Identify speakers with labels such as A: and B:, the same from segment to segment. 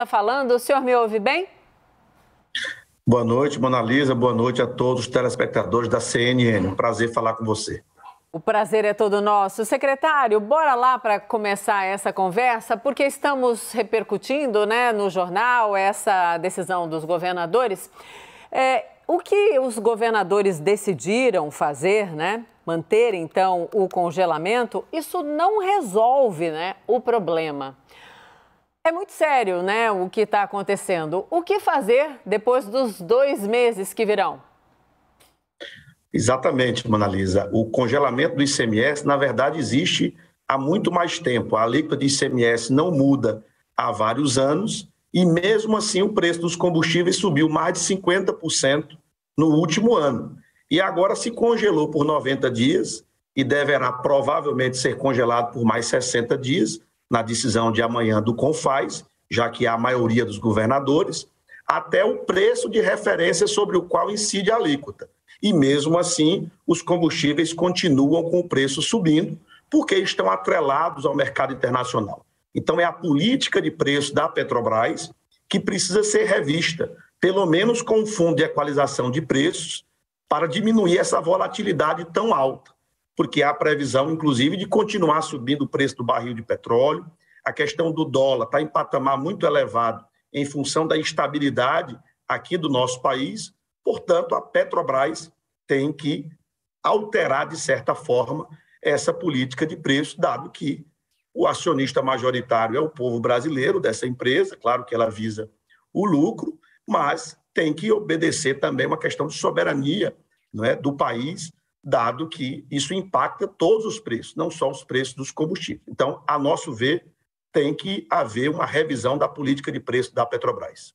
A: Falando, o senhor me ouve bem?
B: Boa noite, Mona Lisa. Boa noite a todos os telespectadores da CNN. Um prazer falar com você.
A: O prazer é todo nosso. Secretário, bora lá para começar essa conversa, porque estamos repercutindo, no jornal essa decisão dos governadores. O que os governadores decidiram fazer, manter então o congelamento, isso não resolve, o problema. É muito sério, o que está acontecendo. O que fazer depois dos 2 meses que virão?
B: Exatamente, Mona Lisa. O congelamento do ICMS, na verdade, existe há muito mais tempo. A alíquota de ICMS não muda há vários anos e, mesmo assim, o preço dos combustíveis subiu mais de 50% no último ano. E agora se congelou por 90 dias e deverá provavelmente ser congelado por mais 60 dias, na decisão de amanhã do CONFAZ, já que há a maioria dos governadores, até o preço de referência sobre o qual incide a alíquota. E mesmo assim, os combustíveis continuam com o preço subindo, porque estão atrelados ao mercado internacional. Então, é a política de preço da Petrobras que precisa ser revista, pelo menos com um fundo de equalização de preços, para diminuir essa volatilidade tão alta, porque há a previsão, inclusive, de continuar subindo o preço do barril de petróleo. A questão do dólar está em patamar muito elevado em função da instabilidade aqui do nosso país. Portanto, a Petrobras tem que alterar, de certa forma, essa política de preço, dado que o acionista majoritário é o povo brasileiro dessa empresa. Claro que ela visa o lucro, mas tem que obedecer também uma questão de soberania, do país, dado que isso impacta todos os preços, não só os preços dos combustíveis. Então, a nosso ver, tem que haver uma revisão da política de preço da Petrobras.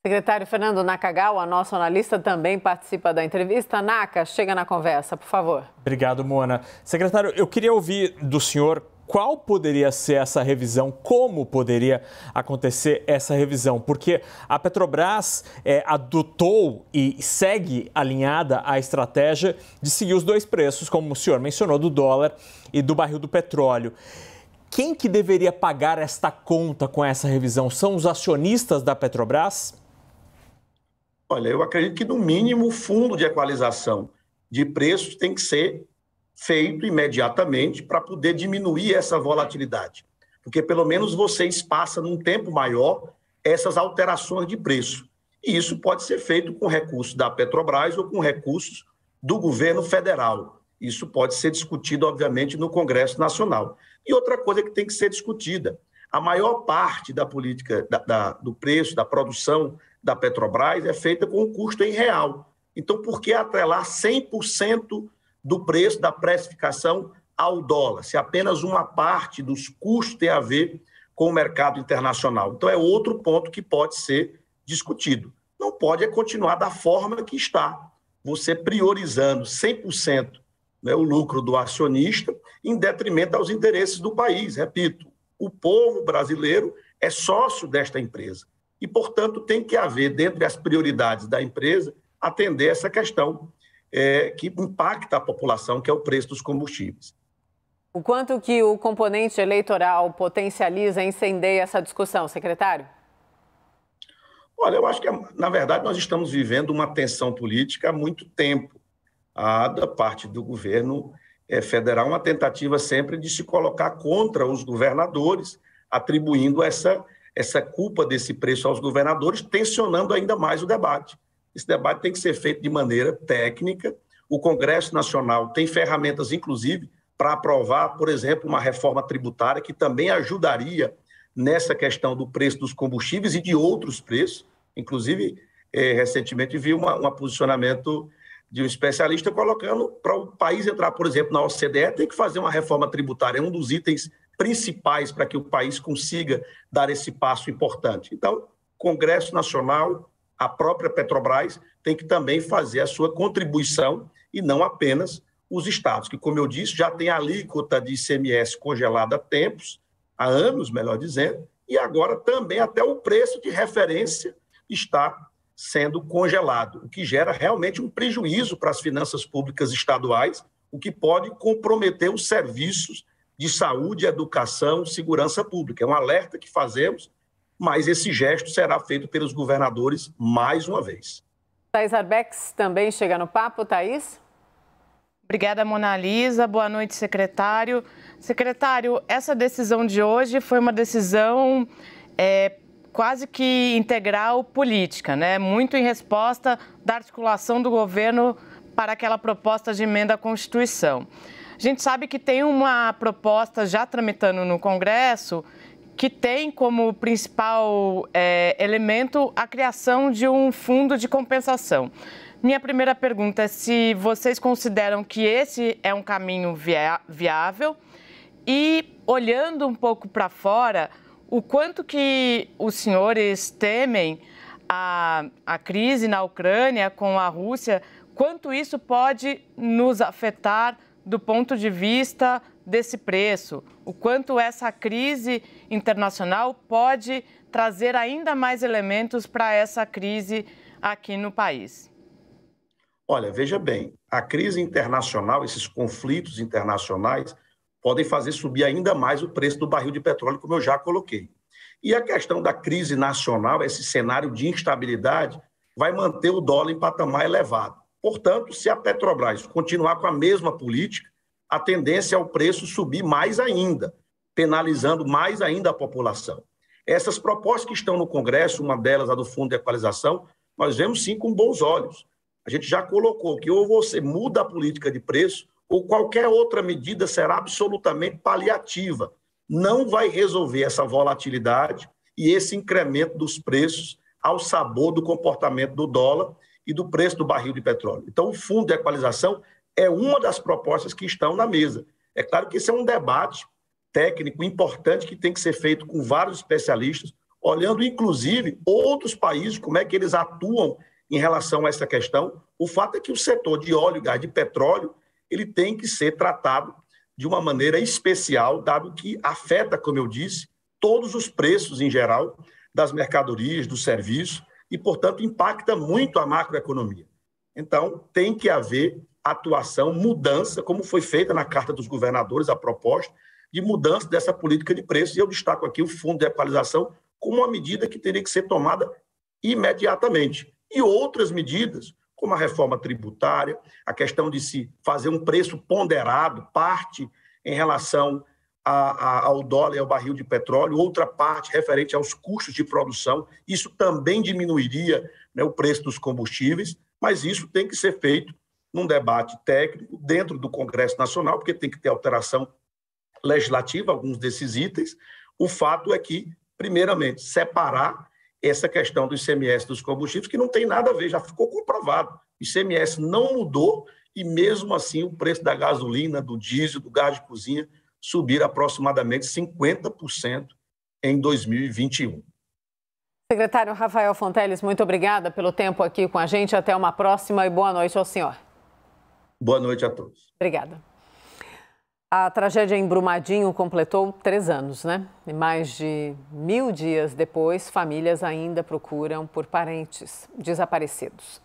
A: Secretário Fernando Nakagawa, nosso analista, também participa da entrevista. Naka, chega na conversa, por favor.
C: Obrigado, Mona. Secretário, eu queria ouvir do senhor qual poderia ser essa revisão, como poderia acontecer essa revisão, porque a Petrobras adotou e segue alinhada à estratégia de seguir os 2 preços, como o senhor mencionou, do dólar e do barril do petróleo. Quem que deveria pagar esta conta com essa revisão? São os acionistas da Petrobras?
B: Olha, eu acredito que, no mínimo, o fundo de equalização de preços tem que ser feito imediatamente para poder diminuir essa volatilidade. Porque, pelo menos, você espaça num tempo maior essas alterações de preço. E isso pode ser feito com recursos da Petrobras ou com recursos do governo federal. Isso pode ser discutido, obviamente, no Congresso Nacional. E outra coisa que tem que ser discutida, a maior parte da política do preço, da produção da Petrobras é feita com o custo em real. Então, por que atrelar 100% do preço da precificação ao dólar, se apenas uma parte dos custos tem a ver com o mercado internacional? Então, é outro ponto que pode ser discutido. Não pode continuar da forma que está, você priorizando 100% o lucro do acionista em detrimento aos interesses do país. Repito, o povo brasileiro é sócio desta empresa e, portanto, tem que haver, dentre as prioridades da empresa, atender essa questão que impacta a população, que é o preço dos combustíveis.
A: O quanto que o componente eleitoral potencializa, incendeia essa discussão, secretário?
B: Olha, eu acho que, na verdade, nós estamos vivendo uma tensão política há muito tempo. Da parte do governo federal, uma tentativa sempre de se colocar contra os governadores, atribuindo essa culpa desse preço aos governadores, tensionando ainda mais o debate. Esse debate tem que ser feito de maneira técnica. O Congresso Nacional tem ferramentas, inclusive, para aprovar, por exemplo, uma reforma tributária que também ajudaria nessa questão do preço dos combustíveis e de outros preços. Inclusive, recentemente vi um posicionamento de um especialista colocando para o país entrar, por exemplo, na OCDE, tem que fazer uma reforma tributária, é um dos itens principais para que o país consiga dar esse passo importante. Então, Congresso Nacional, a própria Petrobras, tem que também fazer a sua contribuição e não apenas os estados, que, como eu disse, já tem a alíquota de ICMS congelada há tempos, há anos, melhor dizendo, e agora também até o preço de referência está sendo congelado, o que gera realmente um prejuízo para as finanças públicas estaduais, o que pode comprometer os serviços de saúde, educação, segurança pública. É um alerta que fazemos mas esse gesto será feito pelos governadores mais uma vez.
A: Thaís Arbex também chega no papo. Thaís?
D: Obrigada, Mona Lisa. Boa noite, secretário. Secretário, essa decisão de hoje foi uma decisão quase que integral política, né? Muito em resposta da articulação do governo para aquela proposta de emenda à Constituição. A gente sabe que tem uma proposta já tramitando no Congresso que tem como principal elemento a criação de um fundo de compensação. Minha primeira pergunta é se vocês consideram que esse é um caminho viável e, olhando um pouco para fora, o quanto que os senhores temem a crise na Ucrânia com a Rússia, quanto isso pode nos afetar do ponto de vista desse preço, o quanto essa crise internacional pode trazer ainda mais elementos para essa crise aqui no país.
B: Olha, veja bem, a crise internacional, esses conflitos internacionais podem fazer subir ainda mais o preço do barril de petróleo, como eu já coloquei. E a questão da crise nacional, esse cenário de instabilidade, vai manter o dólar em patamar elevado. Portanto, se a Petrobras continuar com a mesma política, a tendência é o preço subir mais ainda, penalizando mais ainda a população. Essas propostas que estão no Congresso, uma delas, a do Fundo de Equalização, nós vemos sim com bons olhos. A gente já colocou que ou você muda a política de preço ou qualquer outra medida será absolutamente paliativa. Não vai resolver essa volatilidade e esse incremento dos preços ao sabor do comportamento do dólar e do preço do barril de petróleo. Então, o Fundo de Equalização é uma das propostas que estão na mesa. É claro que esse é um debate técnico importante que tem que ser feito com vários especialistas, olhando inclusive outros países, como é que eles atuam em relação a essa questão. O fato é que o setor de óleo, gás, de petróleo, ele tem que ser tratado de uma maneira especial, dado que afeta, como eu disse, todos os preços em geral das mercadorias, dos serviços, e, portanto, impacta muito a macroeconomia. Então, tem que haver atuação, mudança, como foi feita na Carta dos Governadores, a proposta de mudança dessa política de preços, e eu destaco aqui o Fundo de Equalização como uma medida que teria que ser tomada imediatamente. E outras medidas, como a reforma tributária, a questão de se fazer um preço ponderado, parte em relação ao dólar e ao barril de petróleo, outra parte referente aos custos de produção. Isso também diminuiria, né, o preço dos combustíveis, mas isso tem que ser feito num debate técnico dentro do Congresso Nacional, porque tem que ter alteração legislativa, alguns desses itens. O fato é que, primeiramente, separar essa questão do ICMS dos combustíveis, que não tem nada a ver, já ficou comprovado. O ICMS não mudou e, mesmo assim, o preço da gasolina, do diesel, do gás de cozinha subir aproximadamente 50% em 2021.
A: Secretário Rafael Fonteles, muito obrigada pelo tempo aqui com a gente. Até uma próxima e boa noite ao senhor.
B: Boa noite a todos.
A: Obrigada. A tragédia em Brumadinho completou 3 anos, né? E mais de 1000 dias depois, famílias ainda procuram por parentes desaparecidos.